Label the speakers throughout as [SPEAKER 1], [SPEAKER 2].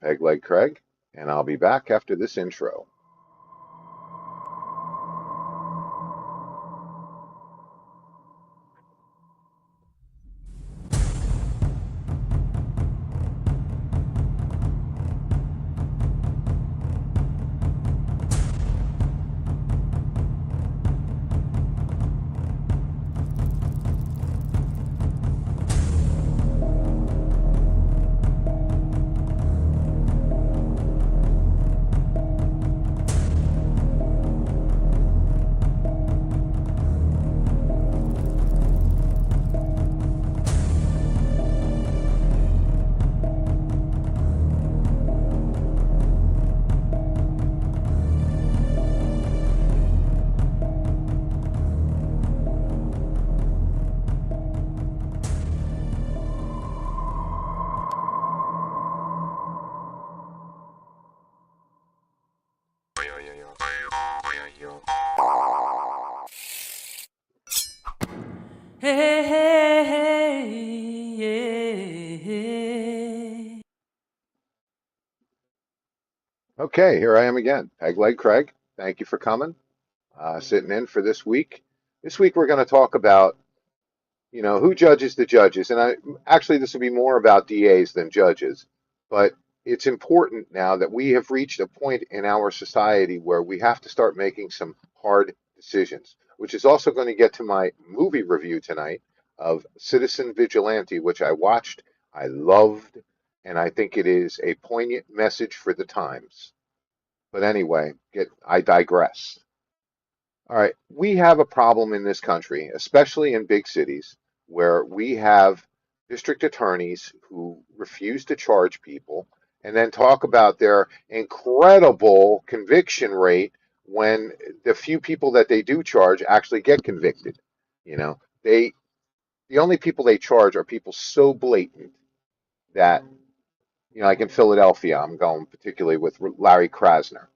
[SPEAKER 1] PegLegCraig, and I'll be back after this intro.
[SPEAKER 2] Hey, hey, hey, yeah.
[SPEAKER 1] Okay, here I am again, PegLegCraig. Thank you for coming, sitting in for this week. This week we're going to talk about, who judges the judges, and actually this will be more about DAs than judges, but it's important now that we have reached a point in our society where we have to start making some hard decisions, which is also going to get to my movie review tonight of Citizen Vigilante, which I watched, I loved, and I think it is a poignant message for the times. But anyway, I digress. All right, we have a problem in this country, especially in big cities, where we have district attorneys who refuse to charge people and then talk about their incredible conviction rate when the few people that they do charge actually get convicted. You know, they the only people they charge are people so blatant that, like in Philadelphia, I'm going particularly with Larry Krasner.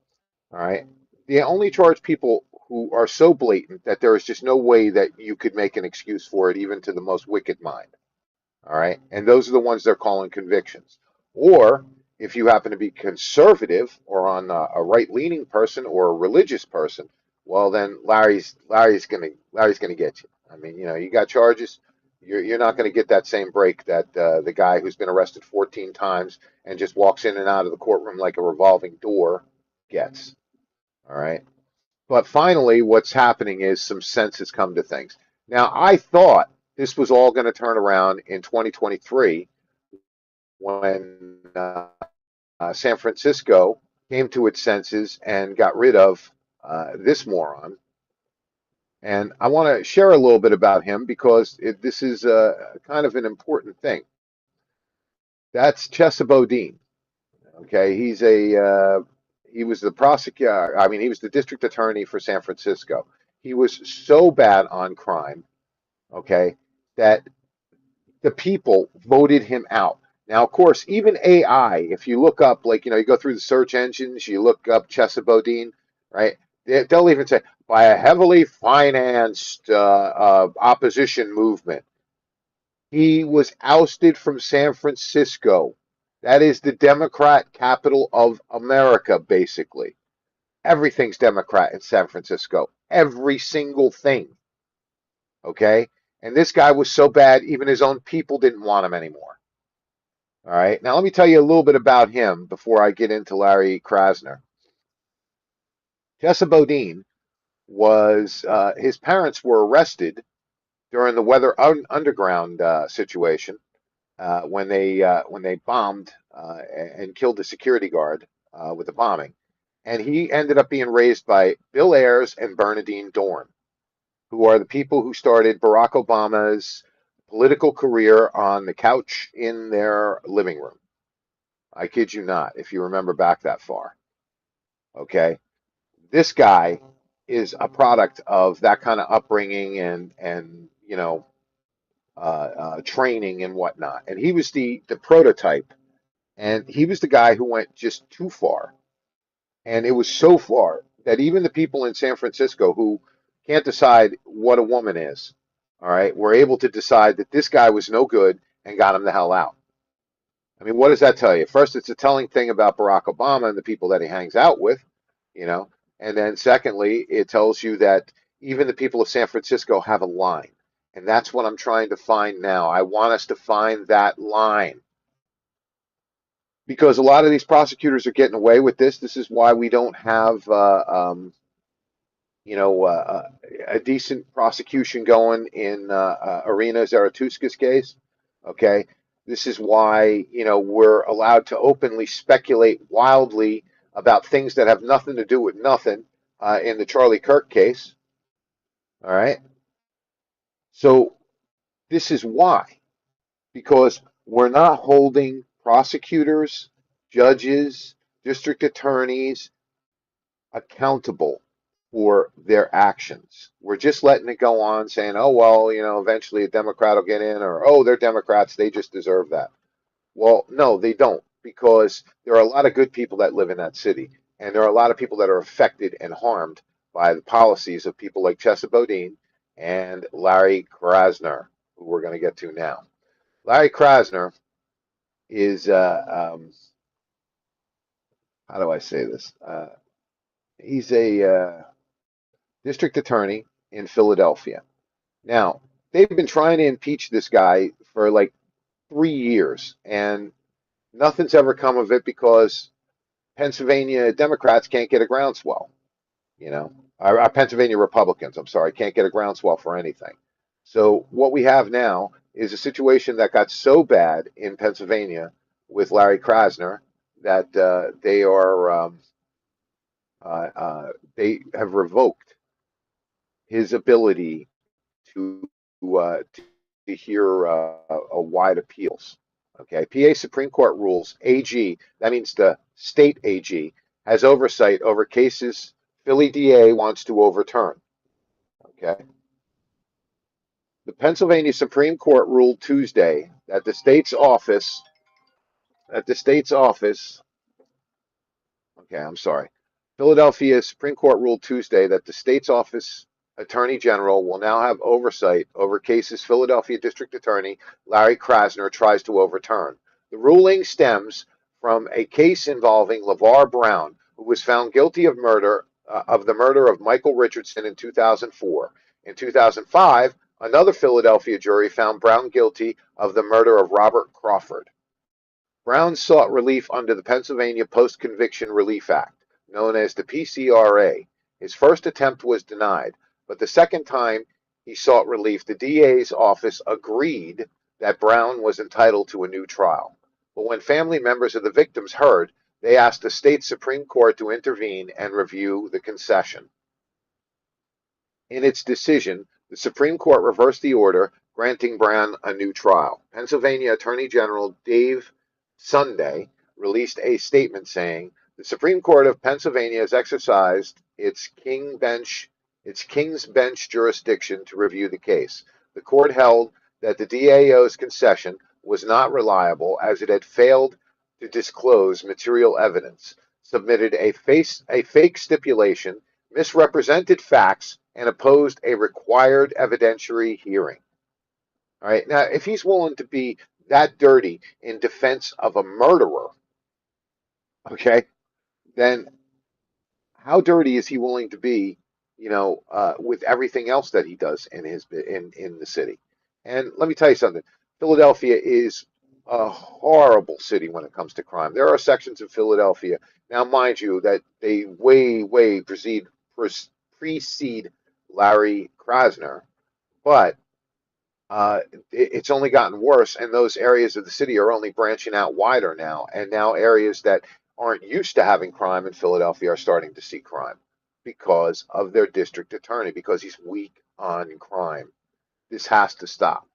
[SPEAKER 1] All right. They only charge people who are so blatant that there is just no way that you could make an excuse for it, even to the most wicked mind. All right. And those are the ones they're calling convictions. Or if you happen to be conservative or on a right-leaning person or a religious person, well, then Larry's gonna get you. I mean, you got charges. You're not going to get that same break that the guy who's been arrested 14 times and just walks in and out of the courtroom like a revolving door gets. All right. But finally, what's happening is some sense has come to things. Now, I thought this was all going to turn around in 2023 when San Francisco came to its senses and got rid of this moron. And I want to share a little bit about him because this is kind of an important thing. That's Chesa Boudin. Okay, he was the prosecutor. I mean, he was the district attorney for San Francisco. He was so bad on crime, okay, that the people voted him out. Now, of course, even AI, if you look up, like, you go through the search engines, you look up Chesa Boudin, right? They'll even say by a heavily financed opposition movement. He was ousted from San Francisco. That is the Democrat capital of America, basically. Everything's Democrat in San Francisco. Every single thing. Okay? And this guy was so bad, even his own people didn't want him anymore. All right. Now, let me tell you a little bit about him before I get into Larry Krasner. Chesa Boudin his parents were arrested during the Weather Underground situation when they bombed and killed the security guard with the bombing. And he ended up being raised by Bill Ayers and Bernadine Dorn, who are the people who started Barack Obama's political career on the couch in their living room. I kid you not, if you remember back that far. Okay. This guy is a product of that kind of upbringing and training and whatnot. And he was the prototype. And he was the guy who went just too far. And it was so far that even the people in San Francisco who can't decide what a woman is, all right, were able to decide that this guy was no good and got him the hell out. I mean, what does that tell you? First, it's a telling thing about Barack Obama and the people that he hangs out with, you know. And then secondly, it tells you that even the people of San Francisco have a line. And that's what I'm trying to find now. I want us to find that line because a lot of these prosecutors are getting away with this. This is why we don't have, you know, a decent prosecution going in Irina Zaratuskas case. Okay, this is why we're allowed to openly speculate wildly about things that have nothing to do with nothing in the Charlie Kirk case. All right, so this is why, because we're not holding prosecutors, judges, district attorneys accountable for their actions. We're just letting it go on saying, oh, well, eventually a Democrat will get in, or, oh, they're Democrats, they just deserve that. Well, no, they don't, because there are a lot of good people that live in that city, and there are a lot of people that are affected and harmed by the policies of people like Chesa Boudin and Larry Krasner, who we're going to get to now. Larry Krasner is, how do I say this? He's a district attorney in Philadelphia. Now, they've been trying to impeach this guy for like 3 years, and nothing's ever come of it because Pennsylvania Democrats can't get a groundswell. Our Pennsylvania Republicans, I'm sorry, can't get a groundswell for anything. So what we have now is a situation that got so bad in Pennsylvania with Larry Krasner that they have revoked his ability to to hear a wide appeals. Okay, PA Supreme Court rules AG, that means the state AG, has oversight over cases Philly DA wants to overturn. Okay, the Pennsylvania Supreme Court ruled Tuesday that the state's office Okay, I'm sorry. Philadelphia Supreme Court ruled Tuesday that the state's office attorney general will now have oversight over cases Philadelphia District Attorney Larry Krasner tries to overturn. The ruling stems from a case involving LeVar Brown, who was found guilty of the murder of Michael Richardson in 2004. In 2005, another Philadelphia jury found Brown guilty of the murder of Robert Crawford. Brown sought relief under the Pennsylvania Post-Conviction Relief Act, known as the PCRA. His first attempt was denied, but the second time he sought relief, the DA's office agreed that Brown was entitled to a new trial. But when family members of the victims heard, they asked the state Supreme Court to intervene and review the concession. In its decision, the Supreme Court reversed the order granting Brown a new trial. Pennsylvania Attorney General Dave Sunday released a statement saying, the Supreme Court of Pennsylvania has exercised its King's Bench jurisdiction to review the case. The court held that the DAO's concession was not reliable as it had failed to disclose material evidence, submitted a fake stipulation, misrepresented facts, and opposed a required evidentiary hearing. All right. Now, if he's willing to be that dirty in defense of a murderer, okay, then how dirty is he willing to be, with everything else that he does in the city? And let me tell you something. Philadelphia is a horrible city when it comes to crime. There are sections of Philadelphia, now mind you, that they way precede Larry Krasner, but it's only gotten worse, and those areas of the city are only branching out wider now. And now areas that aren't used to having crime in Philadelphia are starting to see crime because of their district attorney, because he's weak on crime. This has to stop.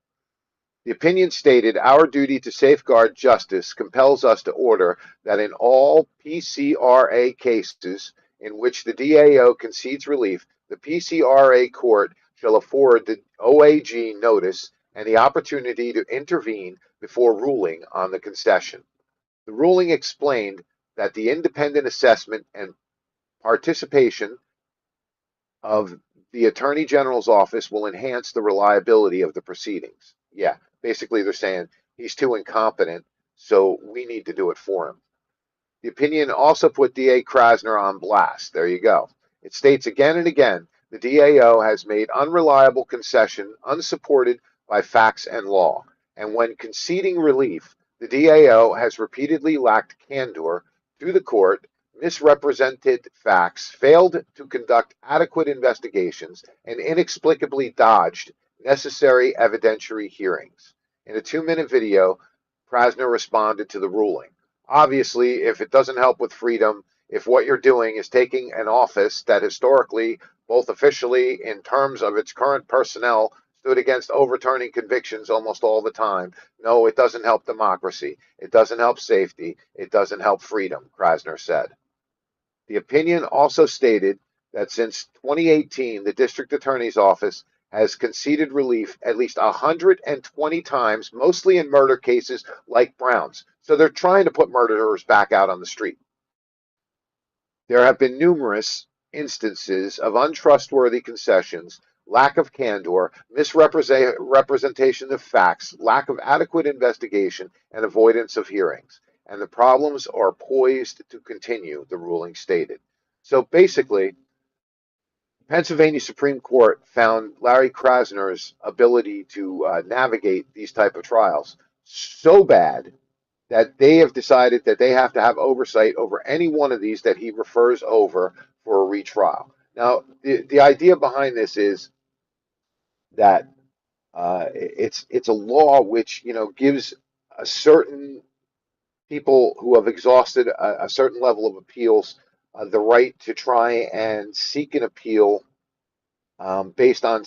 [SPEAKER 1] The opinion stated, our duty to safeguard justice compels us to order that in all PCRA cases in which the DAO concedes relief, the PCRA court shall afford the OAG notice and the opportunity to intervene before ruling on the concession. The ruling explained that the independent assessment and participation of the Attorney General's office will enhance the reliability of the proceedings. Yeah, basically they're saying he's too incompetent so we need to do it for him. The opinion also put DA Krasner on blast. There you go. It states again and again the DAO has made unreliable concession unsupported by facts and law. And when conceding relief, the DAO has repeatedly lacked candor to the court, misrepresented facts, failed to conduct adequate investigations, and inexplicably dodged necessary evidentiary hearings. In a 2-minute video, Krasner responded to the ruling. Obviously, if it doesn't help with freedom, if what you're doing is taking an office that historically, both officially in terms of its current personnel, stood against overturning convictions almost all the time, no, it doesn't help democracy. It doesn't help safety. It doesn't help freedom, Krasner said. The opinion also stated that since 2018, the district attorney's office has conceded relief at least 120 times, mostly in murder cases like Brown's. So they're trying to put murderers back out on the street. There have been numerous instances of untrustworthy concessions, lack of candor, misrepresentation of facts, lack of adequate investigation, and avoidance of hearings. And the problems are poised to continue, the ruling stated. So basically, Pennsylvania Supreme Court found Larry Krasner's ability to navigate these type of trials so bad that they have decided that they have to have oversight over any one of these that he refers over for a retrial. Now, the idea behind this is that it's a law which gives a certain people who have exhausted a certain level of appeals the right to try and seek an appeal based on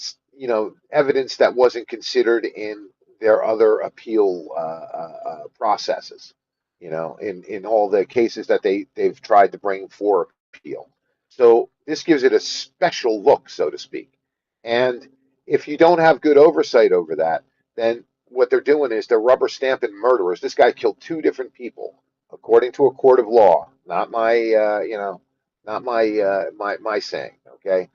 [SPEAKER 1] evidence that wasn't considered in their other appeal processes. In all the cases that they've tried to bring for appeal. So this gives it a special look, so to speak. And if you don't have good oversight over that, then what they're doing is they're rubber stamping murderers. This guy killed 2 different people, according to a court of law, not my saying. Okay,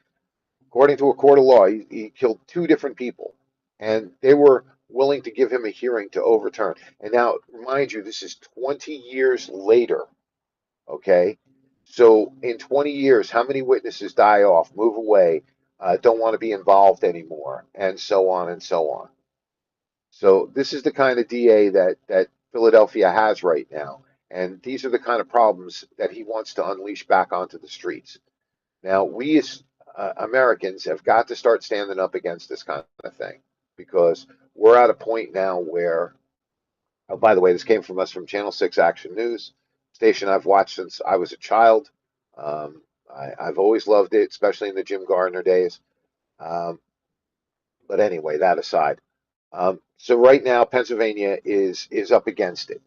[SPEAKER 1] according to a court of law, he killed 2 different people, and they were willing to give him a hearing to overturn. And now, mind you, this is 20 years later. Okay, so in 20 years, how many witnesses die off, move away, don't want to be involved anymore, and so on and so on. So this is the kind of DA that Philadelphia has right now, and these are the kind of problems that he wants to unleash back onto the streets. Now, we as Americans have got to start standing up against this kind of thing because we're at a point now where, oh, by the way, this came from us from Channel 6 Action News, station I've watched since I was a child. I've always loved it, especially in the Jim Gardner days. Um, but anyway, that aside. So right now, Pennsylvania is up against it.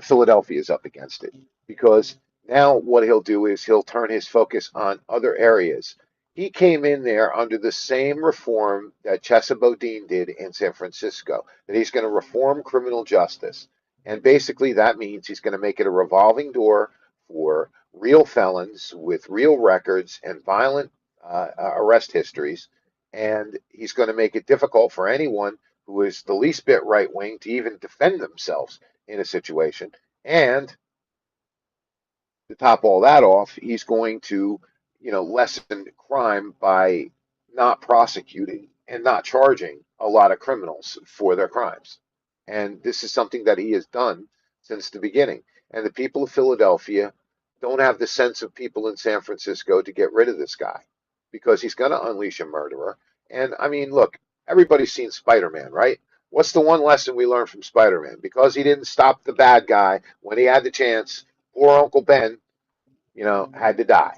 [SPEAKER 1] Philadelphia is up against it because now what he'll do is he'll turn his focus on other areas. He came in there under the same reform that Chesa Boudin did in San Francisco, that he's going to reform criminal justice. And basically that means he's going to make it a revolving door for real felons with real records and violent arrest histories. And he's going to make it difficult for anyone who is the least bit right wing to even defend themselves in a situation. And to top all that off, he's going to, lessen crime by not prosecuting and not charging a lot of criminals for their crimes. And this is something that he has done since the beginning. And the people of Philadelphia don't have the sense of people in San Francisco to get rid of this guy because he's going to unleash a murderer. And I mean, look, everybody's seen Spider-Man, right? What's the one lesson we learned from Spider-Man? Because he didn't stop the bad guy when he had the chance, poor Uncle Ben, had to die.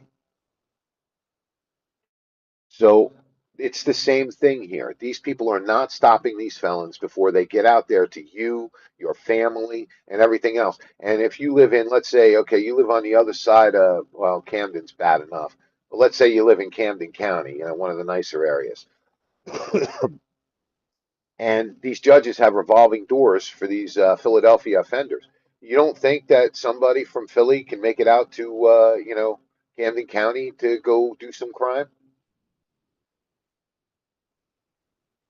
[SPEAKER 1] So it's the same thing here. These people are not stopping these felons before they get out there to you, your family, and everything else. And if you live in, let's say, okay, you live on the other side of, well, Camden's bad enough, but let's say you live in Camden County, one of the nicer areas. And these judges have revolving doors for these Philadelphia offenders. You don't think that somebody from Philly can make it out to, Camden County to go do some crime?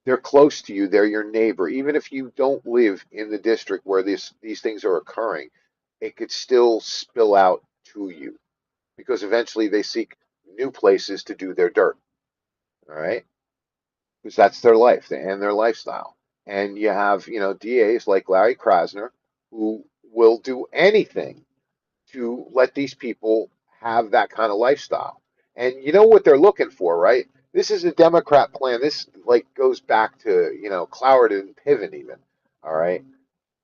[SPEAKER 1] they're close to you, they're your neighbor. Even if you don't live in the district where these things are occurring, it could still spill out to you because eventually they seek new places to do their dirt. All right, because that's their life and their lifestyle. And you have, DAs like Larry Krasner who will do anything to let these people have that kind of lifestyle. And you know what they're looking for, right? This is a Democrat plan. This like goes back to, Cloward and Piven even. All right.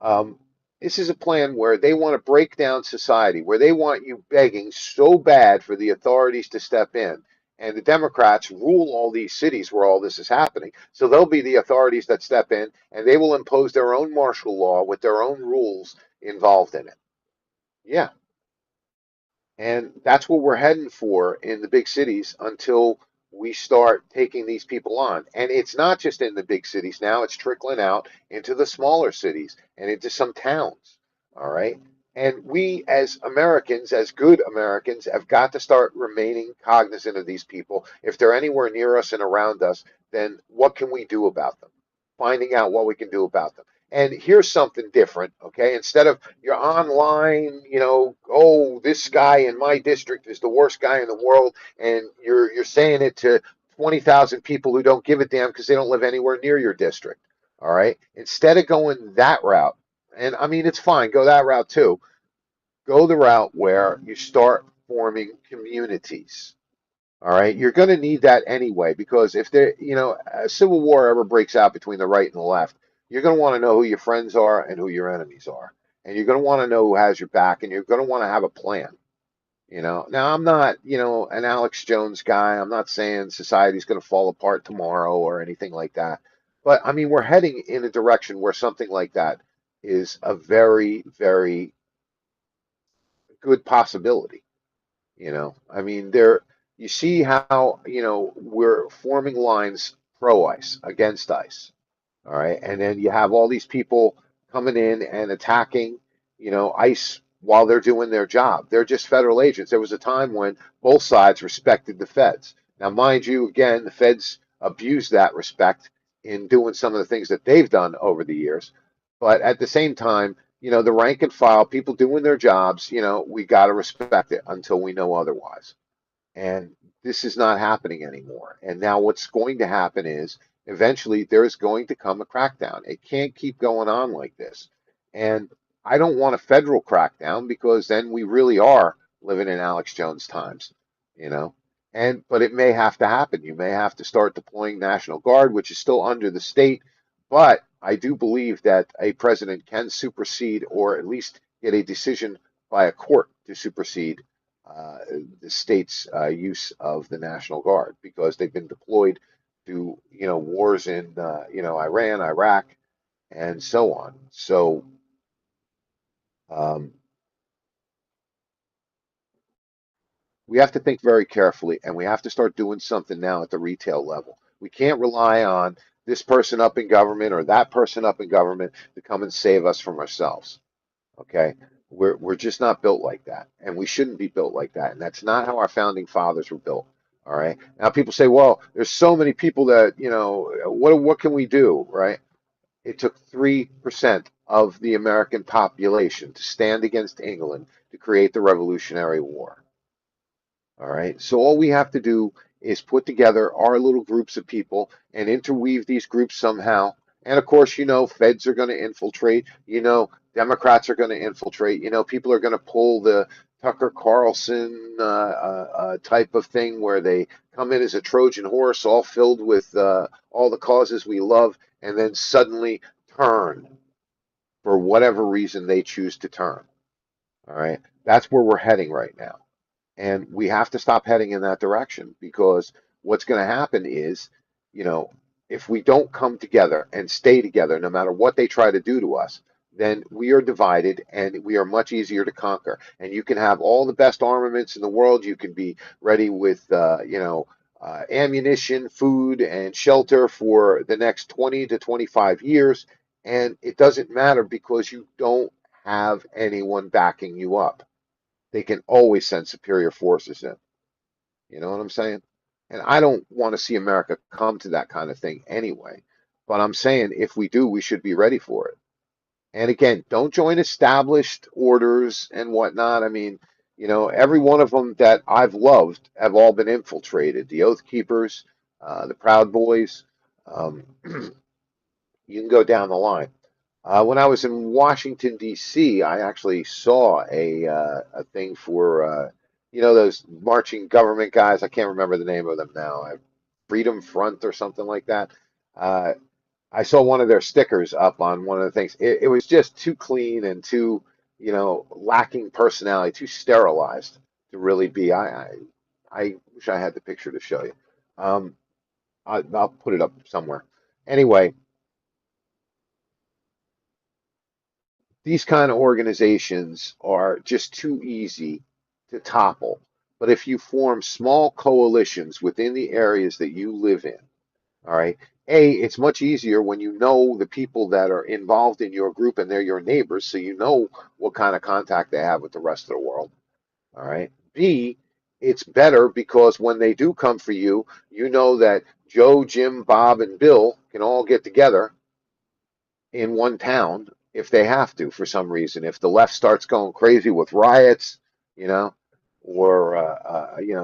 [SPEAKER 1] Um, this is a plan where they want to break down society, where they want you begging so bad for the authorities to step in. And the Democrats rule all these cities where all this is happening. So they'll be the authorities that step in and they will impose their own martial law with their own rules involved in it. Yeah. And that's what we're heading for in the big cities until we start taking these people on. And it's not just in the big cities now, it's trickling out into the smaller cities and into some towns. All right. And we, as Americans, as good Americans, have got to start remaining cognizant of these people. If they're anywhere near us and around us, then what can we do about them? Finding out what we can do about them. And here's something different, okay? Instead of you're online, oh, this guy in my district is the worst guy in the world, and you're saying it to 20,000 people who don't give a damn because they don't live anywhere near your district. All right? Instead of going that route, and I mean it's fine, go that route too. Go the route where you start forming communities. All right, you're going to need that anyway because if there, a civil war ever breaks out between the right and the left, you're going to want to know who your friends are and who your enemies are, and you're going to want to know who has your back, and you're going to want to have a plan. Now I'm not, an Alex Jones guy. I'm not saying society's going to fall apart tomorrow or anything like that, but I mean we're heading in a direction where something like that is a very, very good possibility. I mean, you see how, we're forming lines pro ICE, against ICE. All right. And then you have all these people coming in and attacking, ICE while they're doing their job. They're just federal agents. There was a time when both sides respected the feds. Now, mind you, again, the feds abused that respect in doing some of the things that they've done over the years. But at the same time, the rank and file, people doing their jobs, we got to respect it until we know otherwise. And this is not happening anymore. And now what's going to happen is eventually there's going to come a crackdown. It can't keep going on like this. And I don't want a federal crackdown because then we really are living in Alex Jones times, you know. But it may have to happen. You may have to start deploying National Guard, which is still under the state. But I do believe that a president can supersede or at least get a decision by a court to supersede uh, the state's use of the National Guard because they've been deployed to wars in Iran, Iraq, and so on. So um, we have to think very carefully, and we have to start doing something now at the retail level. We can't rely on this person up in government or that person up in government to come and save us from ourselves. Okay, we're just not built like that, and we shouldn't be built like that, and that's not how our founding fathers were built. All right. Now people say, well, there's so many people that what can we do? Right. It took 3% of the American population to stand against England to create the Revolutionary War. All right. So all we have to do is put together our little groups of people and interweave these groups somehow. And of course, feds are going to infiltrate. Democrats are going to infiltrate. People are going to pull the Tucker Carlson type of thing where they come in as a Trojan horse, all filled with all the causes we love, and then suddenly turn for whatever reason they choose to turn. All right. That's where we're heading right now. And we have to stop heading in that direction because what's going to happen is, you know, if we don't come together and stay together, no matter what they try to do to us, then we are divided and we are much easier to conquer. And you can have all the best armaments in the world. You can be ready with, ammunition, food, and shelter for the next 20 to 25 years. And it doesn't matter because you don't have anyone backing you up. They can always send superior forces in. You know what I'm saying? And I don't want to see America come to that kind of thing anyway. But I'm saying if we do, we should be ready for it. And again, don't join established orders and whatnot. I mean, every one of them that I've loved have all been infiltrated. The Oath Keepers, the Proud Boys. Um, you can go down the line. When I was in Washington, D.C., I actually saw a thing for, those marching government guys. I can't remember the name of them now. Freedom Front or something like that. Uh, I saw one of their stickers up on one of the things. It was just too clean and too, lacking personality, too sterilized to really be. I wish I had the picture to show you. Um, I'll put it up somewhere. Anyway, these kind of organizations are just too easy to topple. But if you form small coalitions within the areas that you live in, all right, it's much easier when you know the people that are involved in your group and they're your neighbors, so you know what kind of contact they have with the rest of the world. All right. B, it's better because when they do come for you, you know that Joe, Jim, Bob, and Bill can all get together in one town if they have to for some reason. If the left starts going crazy with riots, you know, or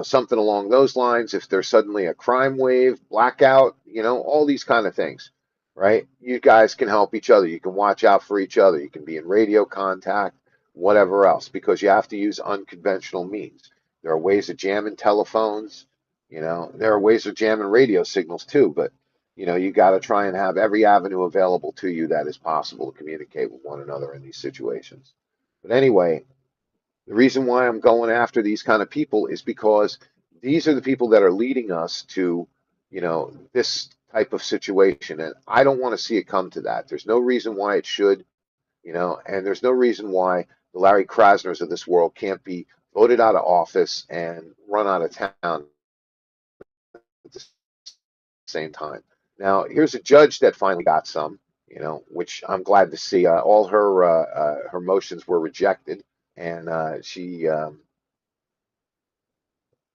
[SPEAKER 1] something along those lines, if there's suddenly a crime wave, blackout, all these kind of things, right? You guys can help each other. You can watch out for each other. You can be in radio contact, whatever else, because you have to use unconventional means. There are ways of jamming telephones, there are ways of jamming radio signals too, but you got to try and have every avenue available to you that is possible to communicate with one another in these situations. But anyway, the reason why I'm going after these kind of people is because these are the people that are leading us to, this type of situation. And I don't want to see it come to that. There's no reason why it should, and there's no reason why the Larry Krasners of this world can't be voted out of office and run out of town at the same time. Now, here's a judge that finally got some, which I'm glad to see. All her motions were rejected, and she there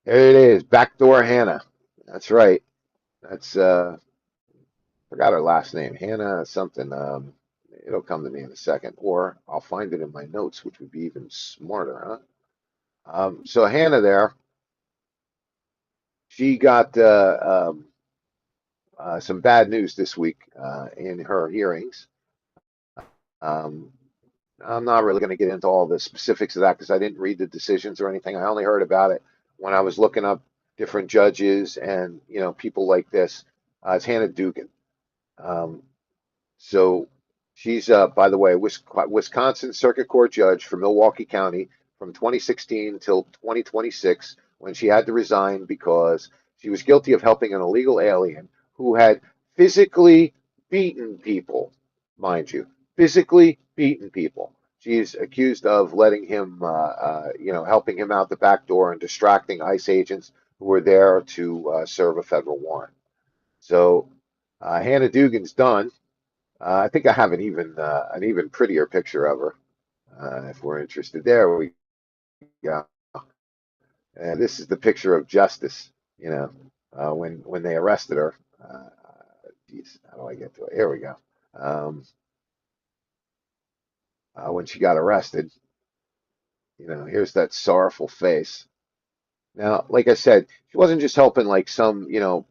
[SPEAKER 1] it is, backdoor Hannah. That's right. That's forgot her last name, Hannah something. It'll come to me in a second, or I'll find it in my notes, which would be even smarter, huh? So Hannah there, she got some bad news this week in her hearings. Um, I'm not really going to get into all the specifics of that because I didn't read the decisions or anything. I only heard about it when I was looking up different judges and people like this. It's Hannah Dugan. Um, so she's, by the way, Wisconsin Circuit Court judge for Milwaukee County from 2016 until 2026, when she had to resign because she was guilty of helping an illegal alien who had physically beaten people, mind you, physically beaten people. She's accused of letting him, helping him out the back door and distracting ICE agents who were there to serve a federal warrant. So Hannah Dugan's done. I think I have an even prettier picture of her if we're interested. There we go. And this is the picture of justice. When they arrested her. Geez, how do I get to it? Here we go. Um, when she got arrested, here's that sorrowful face. Now, like I said, she wasn't just helping like some,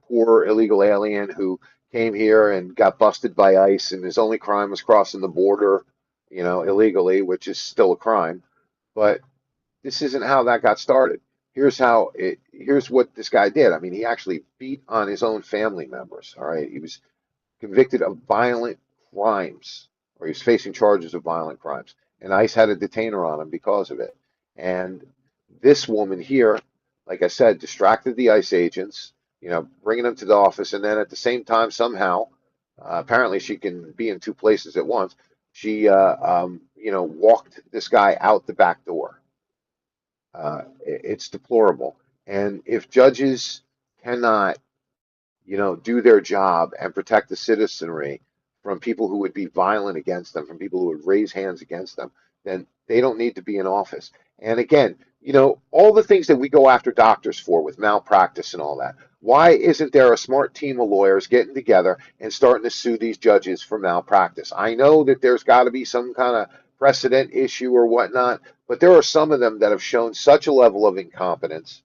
[SPEAKER 1] poor illegal alien who came here and got busted by ICE and his only crime was crossing the border, illegally, which is still a crime. But this isn't how that got started. Here's what this guy did. I mean, he actually beat on his own family members. All right. He was convicted of violent crimes, or he was facing charges of violent crimes. And ICE had a detainer on him because of it. And this woman here, like I said, distracted the ICE agents, bringing them to the office. And then at the same time, somehow, apparently she can be in two places at once. She, walked this guy out the back door. It's deplorable. And if judges cannot do their job and protect the citizenry from people who would be violent against them, from people who would raise hands against them, then they don't need to be in office. And again, all the things that we go after doctors for with malpractice and all that, Why isn't there a smart team of lawyers getting together and starting to sue these judges for malpractice? I know that there's got to be some kind of precedent issue or whatnot, but there are some of them that have shown such a level of incompetence,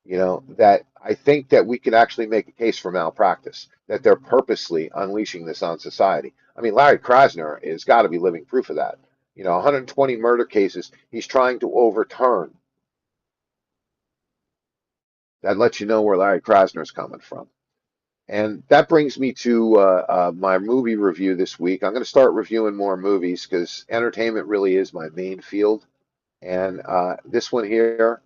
[SPEAKER 1] that I think that we could actually make a case for malpractice, that they're purposely unleashing this on society. I mean, Larry Krasner has got to be living proof of that. 120 murder cases he's trying to overturn. That lets you know where Larry Krasner is coming from. And that brings me to my movie review this week. I'm going to start reviewing more movies because entertainment really is my main field. And this one here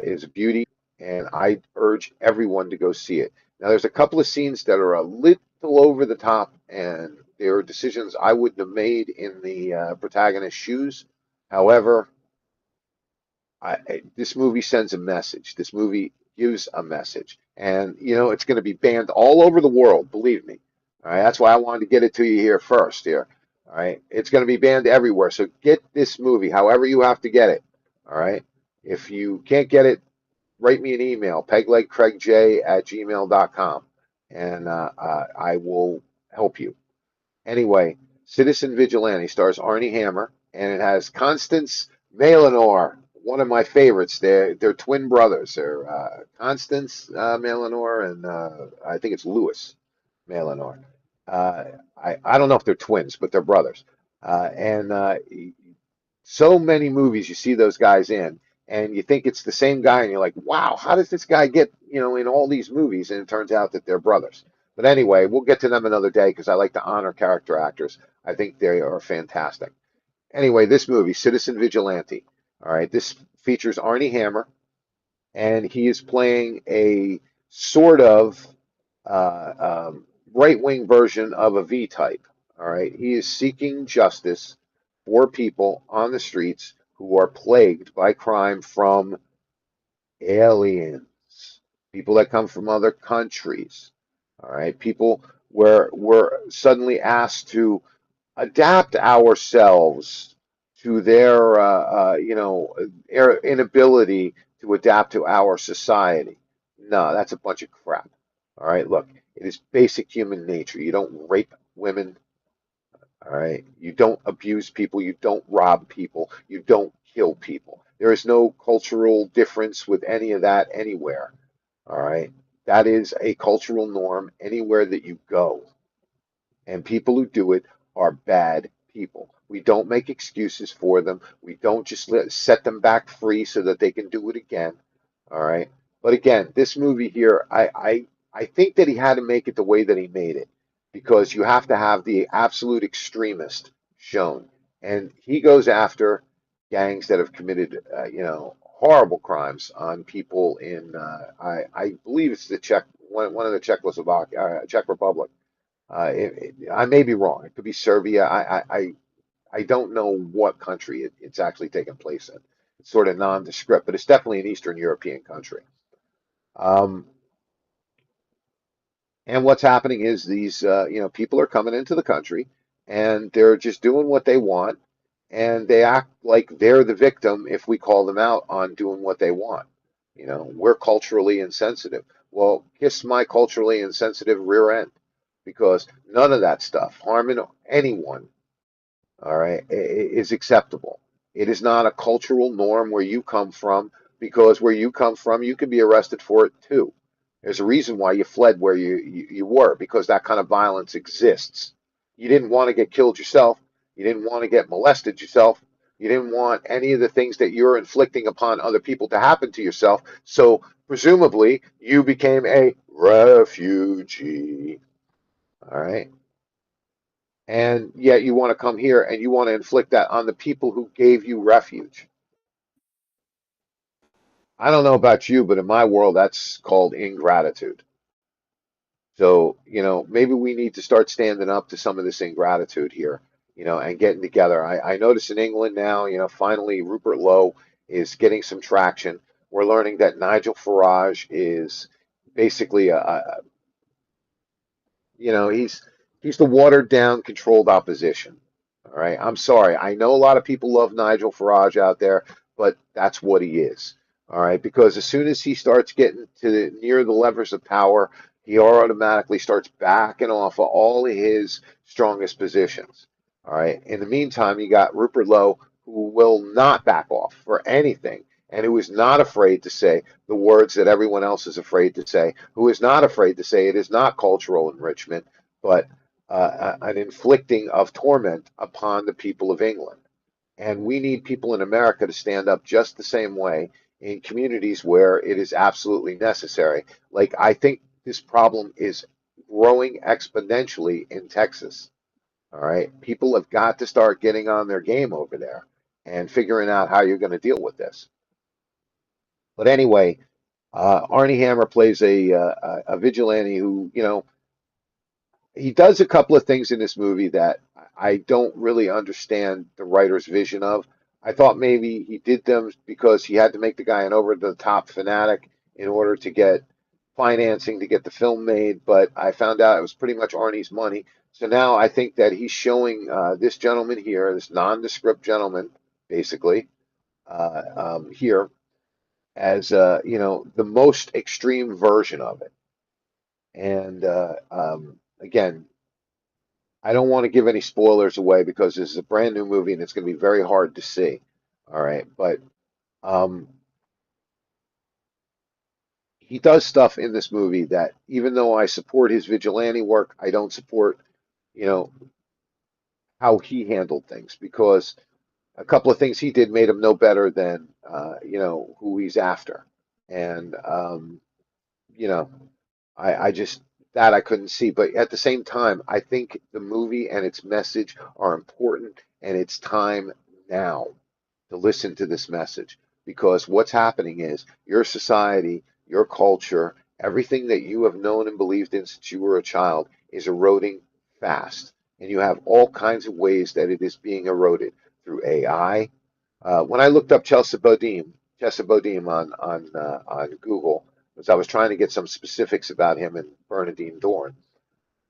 [SPEAKER 1] is Beauty, and I urge everyone to go see it. Now, there's a couple of scenes that are a little over the top, and there are decisions I wouldn't have made in the protagonist's shoes. However, this movie sends a message. This movie gives a message, and it's going to be banned all over the world. Believe me. All right, that's why I wanted to get it to you here first. Here, all right, it's going to be banned everywhere. So get this movie, however you have to get it. All right, if you can't get it, write me an email, PegLegCraigJ@gmail.com, and I will help you. Anyway, Citizen Vigilante stars Arnie Hammer, and it has Constance Malinor, one of my favorites. They're twin brothers. They're Constance Malinor and I think it's Louis Malinor. Uh, I don't know if they're twins, but they're brothers. And so many movies you see those guys in, and you think it's the same guy, and you're like, wow, how does this guy get, in all these movies? And it turns out that they're brothers. But anyway, we'll get to them another day because I like to honor character actors. I think they are fantastic. Anyway, this movie, Citizen Vigilante. All right, this features Arnie Hammer, and he is playing a sort of right-wing version of a V-type. All right, he is seeking justice for people on the streets who are plagued by crime from aliens, people that come from other countries. All right, people where we're suddenly asked to adapt ourselves to their, inability to adapt to our society. No, that's a bunch of crap. All right, look, it is basic human nature. You don't rape women. All right, you don't abuse people. You don't rob people. You don't kill people. There is no cultural difference with any of that anywhere. All right, that is a cultural norm anywhere that you go. And people who do it are bad people. We don't make excuses for them. We don't just set them back free so that they can do it again. All right. But again, this movie here, I think that he had to make it the way that he made it because you have to have the absolute extremist shown. And he goes after gangs that have committed, horrible crimes on people in, I believe it's the one of the Czech Republic. I may be wrong. It could be Serbia. I don't know what country it's actually taken place in. It's sort of nondescript, but it's definitely an Eastern European country. Um, and what's happening is these, people are coming into the country and they're just doing what they want, and they act like they're the victim if we call them out on doing what they want. We're culturally insensitive. Well, kiss my culturally insensitive rear end because none of that stuff, harming anyone, all right, is acceptable. It is not a cultural norm where you come from because where you come from, you can be arrested for it too. There's a reason why you fled where you were because that kind of violence exists. You didn't want to get killed yourself. You didn't want to get molested yourself. You didn't want any of the things that you're inflicting upon other people to happen to yourself. So presumably you became a refugee. All right. And yet you want to come here and you want to inflict that on the people who gave you refuge. I don't know about you, but in my world, that's called ingratitude. So, maybe we need to start standing up to some of this ingratitude here, and getting together. I notice in England now, finally Rupert Lowe is getting some traction. We're learning that Nigel Farage is basically he's the watered down, controlled opposition. All right. I'm sorry. I know a lot of people love Nigel Farage out there, but that's what he is. All right, because as soon as he starts getting to near the levers of power, he automatically starts backing off of all of his strongest positions. All right. In the meantime, you got Rupert Lowe, who will not back off for anything, and who is not afraid to say the words that everyone else is afraid to say, who is not afraid to say it is not cultural enrichment, but an inflicting of torment upon the people of England. And we need people in America to stand up just the same way in communities where it is absolutely necessary. Like, I think this problem is growing exponentially in Texas. All right. People have got to start getting on their game over there and figuring out how you're going to deal with this. But anyway, Arnie Hammer plays a vigilante who, he does a couple of things in this movie that I don't really understand the writer's vision of. I thought maybe he did them because he had to make the guy an over-the-top fanatic in order to get financing to get the film made, but I found out it was pretty much Arnie's money. So now I think that he's showing this gentleman here, this nondescript gentleman, basically, here as the most extreme version of it. And again, I don't want to give any spoilers away because this is a brand new movie and it's going to be very hard to see. All right, but um, he does stuff in this movie that, even though I support his vigilante work, I don't support, you know, how he handled things because a couple of things he did made him no better than, who he's after. And, you know, I just, that I couldn't see. But at the same time, I think the movie and its message are important and it's time now to listen to this message because what's happening is your society, your culture, everything that you have known and believed in since you were a child is eroding fast. And you have all kinds of ways that it is being eroded through AI. When I looked up Chesa Boudin on Google, because I was trying to get some specifics about him and Bernadine Dorn,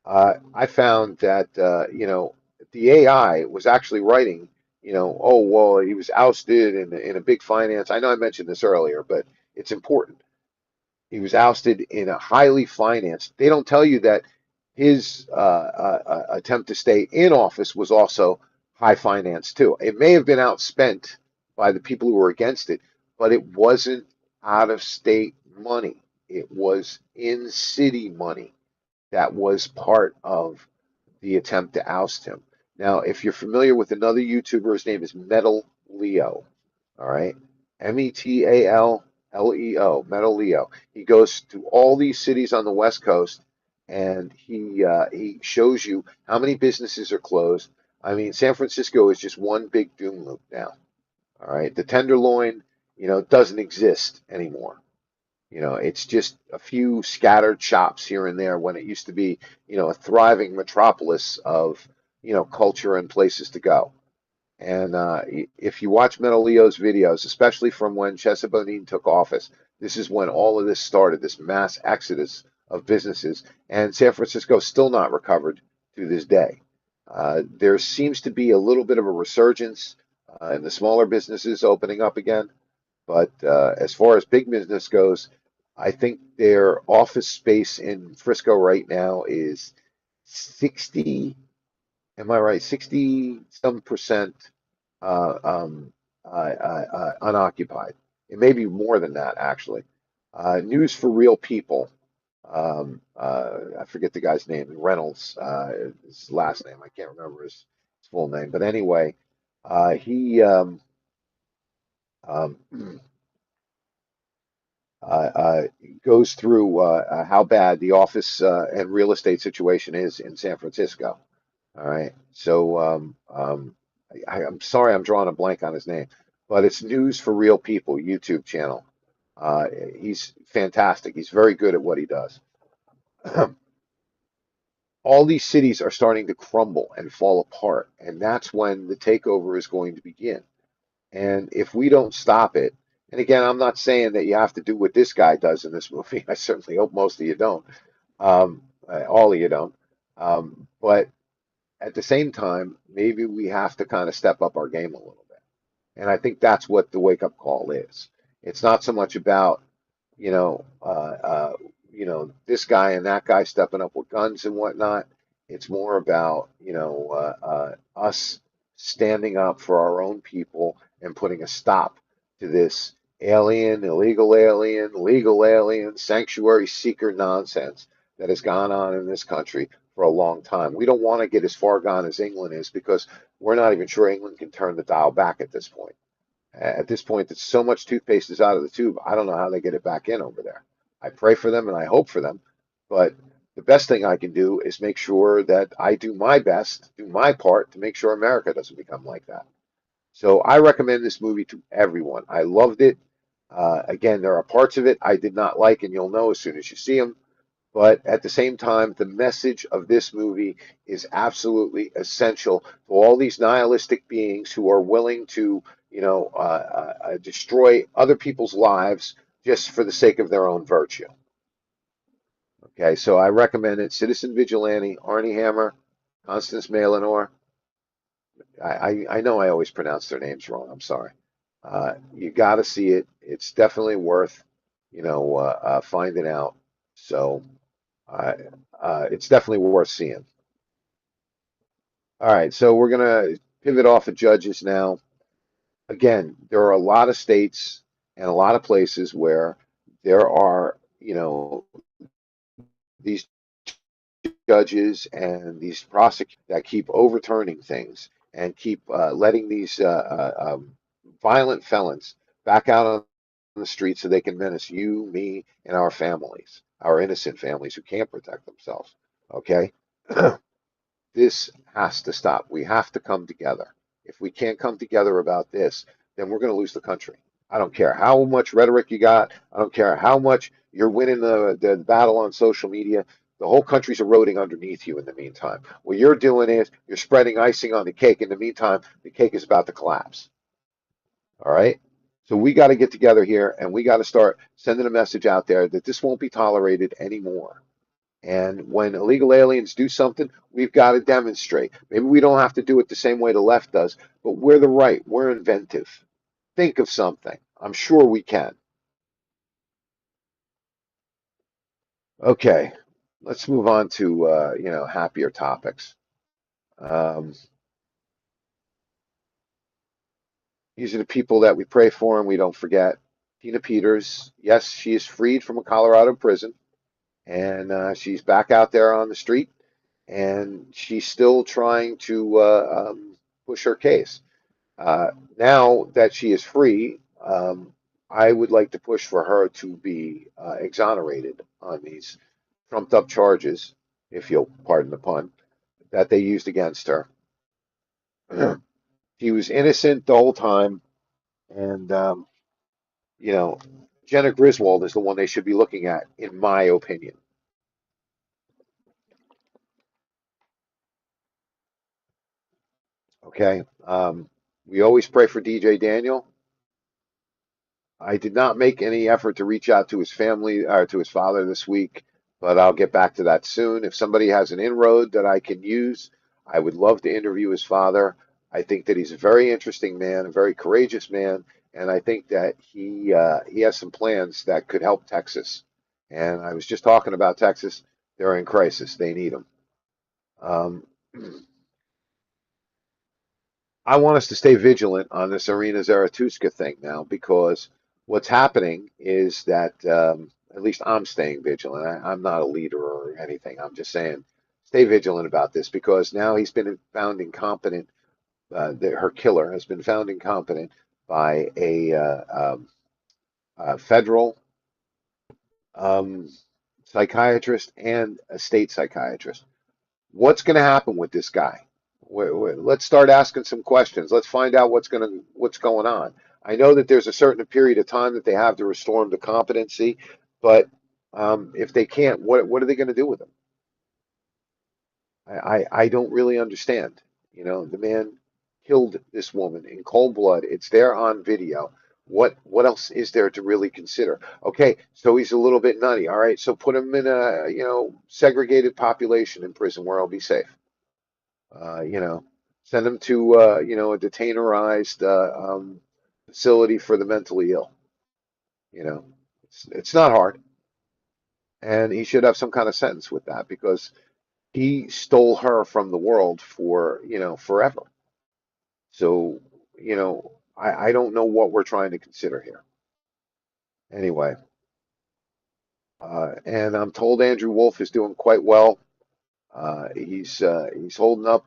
[SPEAKER 1] I found that the AI was actually writing, oh well, he was ousted in a big finance. I know I mentioned this earlier, but it's important. He was ousted in a highly financed. They don't tell you that his attempt to stay in office was also high finance too. It may have been outspent by the people who were against it, but it wasn't out of state money. It was in city money that was part of the attempt to oust him. Now, if you're familiar with another YouTuber, his name is Metal Leo. All right. Metal Leo, Metal Leo. He goes to all these cities on the West Coast and he shows you how many businesses are closed. I mean, San Francisco is just one big doom loop now. All right. The Tenderloin, doesn't exist anymore. It's just a few scattered shops here and there when it used to be, a thriving metropolis of, culture and places to go. And if you watch Metal Leo's videos, especially from when Chesa Boudin took office, this is when all of this started, this mass exodus of businesses. And San Francisco still not recovered to this day. There seems to be a little bit of a resurgence in the smaller businesses opening up again. But as far as big business goes, I think their office space in Frisco right now is 60, am I right? 60 some percent unoccupied. It may be more than that, actually. News for Real People. I forget the guy's name, Reynolds, his last name. I can't remember his full name. But anyway, he um, uh, uh, goes through how bad the office and real estate situation is in San Francisco. All right. So I'm sorry, I'm drawing a blank on his name, but it's News for Real People YouTube channel. Uh, he's fantastic. He's very good at what he does. All these cities are starting to crumble and fall apart, and that's when the takeover is going to begin. And if we don't stop it, and again, I'm not saying that you have to do what this guy does in this movie. I certainly hope most of you don't. All of you don't. But at the same time, maybe we have to kind of step up our game a little bit. And I think that's what the wake up call is. It's not so much about, you know, this guy and that guy stepping up with guns and whatnot. It's more about, us standing up for our own people and putting a stop to this alien, illegal alien, legal alien, sanctuary seeker nonsense that has gone on in this country for a long time. We don't want to get as far gone as England is because we're not even sure England can turn the dial back at this point. At this point, that so much toothpaste is out of the tube. I don't know how they get it back in over there. I pray for them and I hope for them, but the best thing I can do is make sure that I do my best, do my part to make sure America doesn't become like that. So I recommend this movie to everyone. I loved it. Again, there are parts of it I did not like, and you'll know as soon as you see them. But at the same time, the message of this movie is absolutely essential to all these nihilistic beings who are willing to, destroy other people's lives just for the sake of their own virtue. Okay, so I recommend it. Citizen Vigilante, Arnie Hammer, Constance Malinor. I know I always pronounce their names wrong. I'm sorry. You got to see it. It's definitely worth, finding out. So it's definitely worth seeing. All right, so we're gonna pivot off of judges now. Again, there are a lot of states and a lot of places where there are, these judges and these prosecutors that keep overturning things and keep letting these violent felons back out on the street so they can menace you, me, and our families, our innocent families who can't protect themselves. Okay? This has to stop. We have to come together. If we can't come together about this, then we're going to lose the country. I don't care how much rhetoric you got. I don't care how much you're winning the battle on social media. The whole country's eroding underneath you in the meantime. What you're doing is you're spreading icing on the cake. In the meantime, the cake is about to collapse. All right? So we got to get together here and we got to start sending a message out there that this won't be tolerated anymore. And when illegal aliens do something, we've got to demonstrate. Maybe we don't have to do it the same way the left does, but we're the right. We're inventive. Think of something. I'm sure we can. Okay, let's move on to happier topics. Um, these are the people that we pray for and we don't forget. Tina Peters, yes, she is freed from a Colorado prison, and she's back out there on the street, and she's still trying to push her case. Now that she is free, I would like to push for her to be exonerated on these trumped up charges, if you'll pardon the pun, that they used against her. She was innocent the whole time, and you know, Jenna Griswold is the one they should be looking at, in my opinion. Okay, we always pray for DJ Daniel. I did not make any effort to reach out to his family or to his father this week, but I'll get back to that soon. If somebody has an inroad that I can use, I would love to interview his father. I think that he's a very interesting man, a very courageous man, and I think that he has some plans that could help Texas. And I was just talking about Texas. They're in crisis. They need them. Um, I want us to stay vigilant on this Arena Zaratustra thing now because what's happening is that at least I'm staying vigilant. I'm not a leader or anything. I'm just saying stay vigilant about this because now he's been found incompetent. Her killer has been found incompetent by a federal um, psychiatrist and a state psychiatrist. What's going to happen with this guy? Let's start asking some questions. Let's find out what's going on. I know that there's a certain period of time that they have to restore him to competency, but if they can't, what are they going to do with him? I don't really understand. The man killed this woman in cold blood. It's there on video. What else is there to really consider? Okay, so he's a little bit nutty. All right, so put him in a segregated population in prison where he'll be safe. You know, send them to a detainerized facility for the mentally ill. You know, it's not hard, and he should have some kind of sentence with that because he stole her from the world for, forever. So, I don't know what we're trying to consider here. Anyway, and I'm told Andrew Wolf is doing quite well. He's holding up,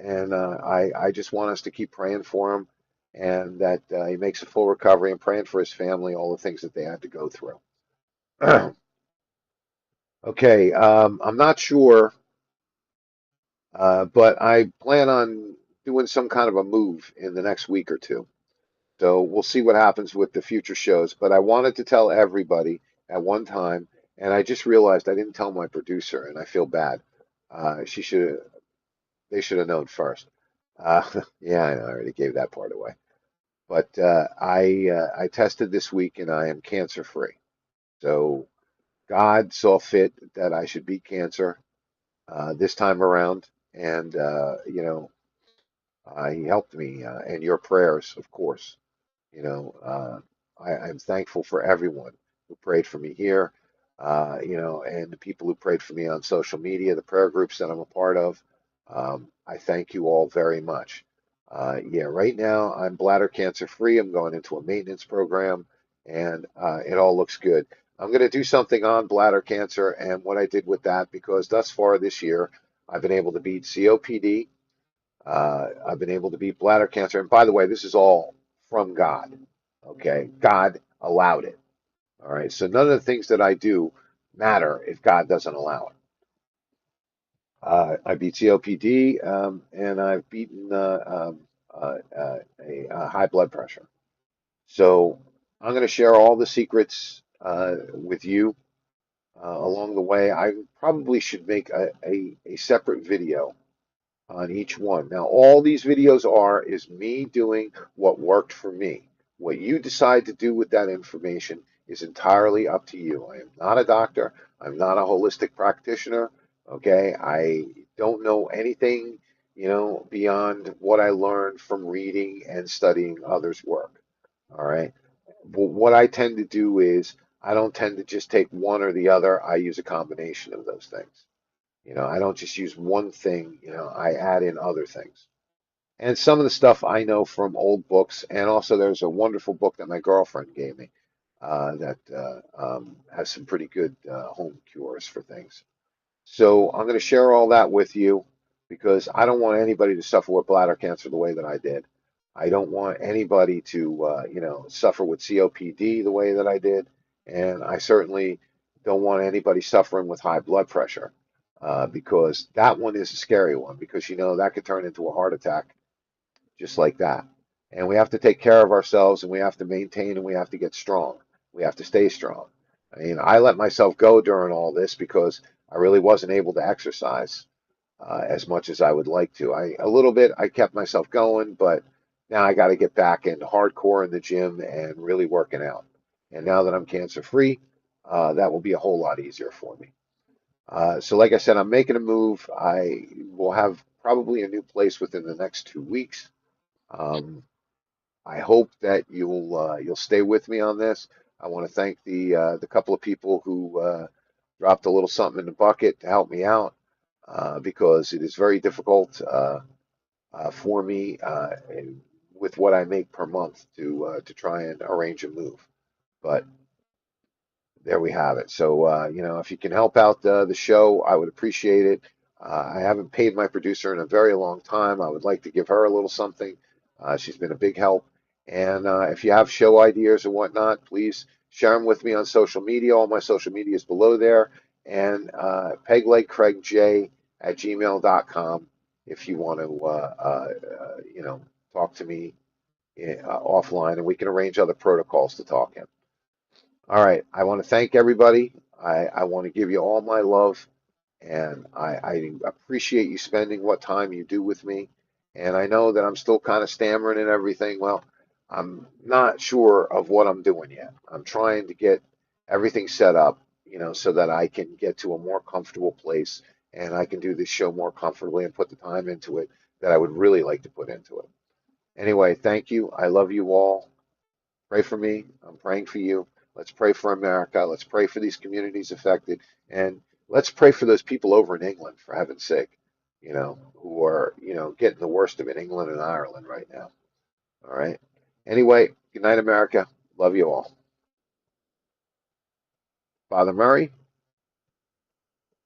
[SPEAKER 1] and I just want us to keep praying for him, and that he makes a full recovery, and praying for his family, all the things that they had to go through. Okay, I'm not sure, but I plan on doing some kind of a move in the next week or two. So we'll see what happens with the future shows. But I wanted to tell everybody at one time, and I just realized I didn't tell my producer, and I feel bad. She should They should have known first. Uh, yeah, I know, I already gave that part away. But I tested this week, and I am cancer free. So God saw fit that I should beat cancer this time around, and He helped me, and your prayers, of course. You know, I'm thankful for everyone who prayed for me here, and the people who prayed for me on social media, the prayer groups that I'm a part of. I thank you all very much. Yeah, right now I'm bladder cancer free. I'm going into a maintenance program, and it all looks good. I'm going to do something on bladder cancer and what I did with that because thus far this year, I've been able to beat COPD. I've been able to beat bladder cancer. And by the way, this is all from God. Okay. God allowed it. All right. So none of the things that I do matter if God doesn't allow it. I beat COPD, and I've beaten a high blood pressure. So I'm going to share all the secrets with you along the way. I probably should make a separate video on each one. Now, all these videos is me doing what worked for me. What you decide to do with that information is entirely up to you. I am not a doctor. I'm not a holistic practitioner. Okay. I don't know anything, beyond what I learned from reading and studying others' work. All right. But what I tend to do is I don't tend to just take one or the other. I use a combination of those things. I don't just use one thing, I add in other things. And some of the stuff I know from old books, and also there's a wonderful book that my girlfriend gave me that has some pretty good home cures for things. So I'm going to share all that with you because I don't want anybody to suffer with bladder cancer the way that I did. I don't want anybody to, suffer with COPD the way that I did. And I certainly don't want anybody suffering with high blood pressure because that one is a scary one because, that could turn into a heart attack just like that. And we have to take care of ourselves and we have to maintain and we have to get strong. We have to stay strong. I mean, I let myself go during all this because I really wasn't able to exercise as much as I would like to. A little bit, I kept myself going, but now I got to get back into hardcore in the gym and really working out. And now that I'm cancer free, that will be a whole lot easier for me. So, like I said, I'm making a move. I will have probably a new place within the next 2 weeks. Um, I hope that you'll stay with me on this. I want to thank the couple of people who dropped a little something in the bucket to help me out because it is very difficult for me with what I make per month to try and arrange a move. But there we have it. So, if you can help out the show, I would appreciate it. I haven't paid my producer in a very long time. I would like to give her a little something. She's been a big help. And if you have show ideas or whatnot, please share them with me on social media. All my social media is below there. And PegLegCraigJ at gmail.com if you want to, talk to me offline, and we can arrange other protocols to talk in. All right. I want to thank everybody. I want to give you all my love, and I appreciate you spending what time you do with me. And I know that I'm still kind of stammering and everything. Well, I'm not sure of what I'm doing yet. I'm trying to get everything set up, so that I can get to a more comfortable place and I can do this show more comfortably and put the time into it that I would really like to put into it. Anyway, thank you. I love you all. Pray for me. I'm praying for you. Let's pray for America. Let's pray for these communities affected. And let's pray for those people over in England, for heaven's sake, who are, getting the worst of it, England and Ireland right now. All right. Anyway, good night, America. Love you all. Father Murray,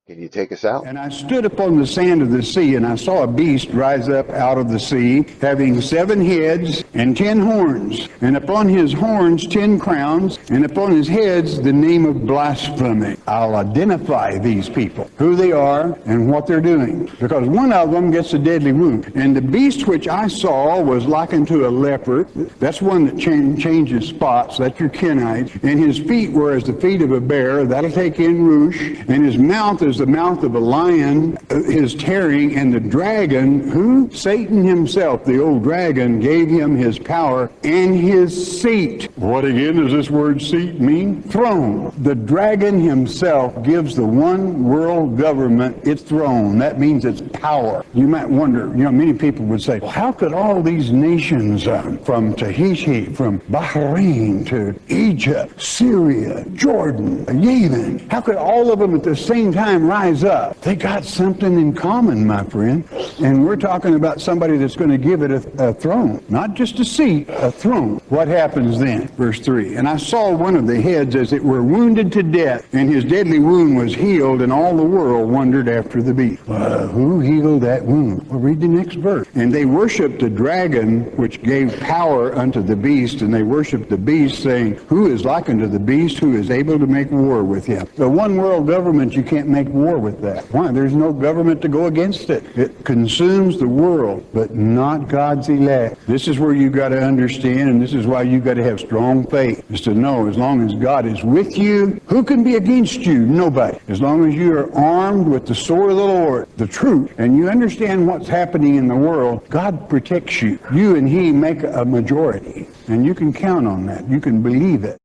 [SPEAKER 1] can you take us out?
[SPEAKER 3] And I stood upon the sand of the sea, and I saw a beast rise up out of the sea, having 7 heads and 10 horns, and upon his horns 10 crowns, and upon his heads the name of blasphemy. I'll identify these people, who they are and what they're doing, because one of them gets a deadly wound. And the beast which I saw was likened to a leopard. That's one that changes spots. That's your Kenite. And his feet were as the feet of a bear. That'll take in Roosh. And his mouth is the mouth of a lion, his tearing. And the dragon, who? Satan himself, the old dragon, gave him his power and his seat. What again does this word seat mean? Throne. The dragon himself gives the one world government its throne. That means its power. You might wonder, many people would say, well, how could all these nations from Tahiti, from Bahrain to Egypt, Syria, Jordan, Yemen, how could all of them at the same time rise up? They got something in common, my friend. And we're talking about somebody that's going to give it a throne, not just a seat, a throne. What happens then? Verse 3, and I saw one of the heads as it were wounded to death, and his deadly wound was healed, and all the world wondered after the beast. Who healed that wound? Well, read the next verse. And they worshipped the dragon, which gave power unto the beast, and they worshipped the beast, saying, who is like unto the beast, who is able to make war with him? The one world government, you can't make war with that. Why? There's no government to go against it. It consumes the world, but not God's elect. This is where you've got to understand, and this is why you've got to have strong faith, is to know as long as God is with you, who can be against you? Nobody. As long as you are armed with the sword of the Lord, the truth, and you understand what's happening in the world, God protects you. You and He make a majority, and you can count on that. You can believe it.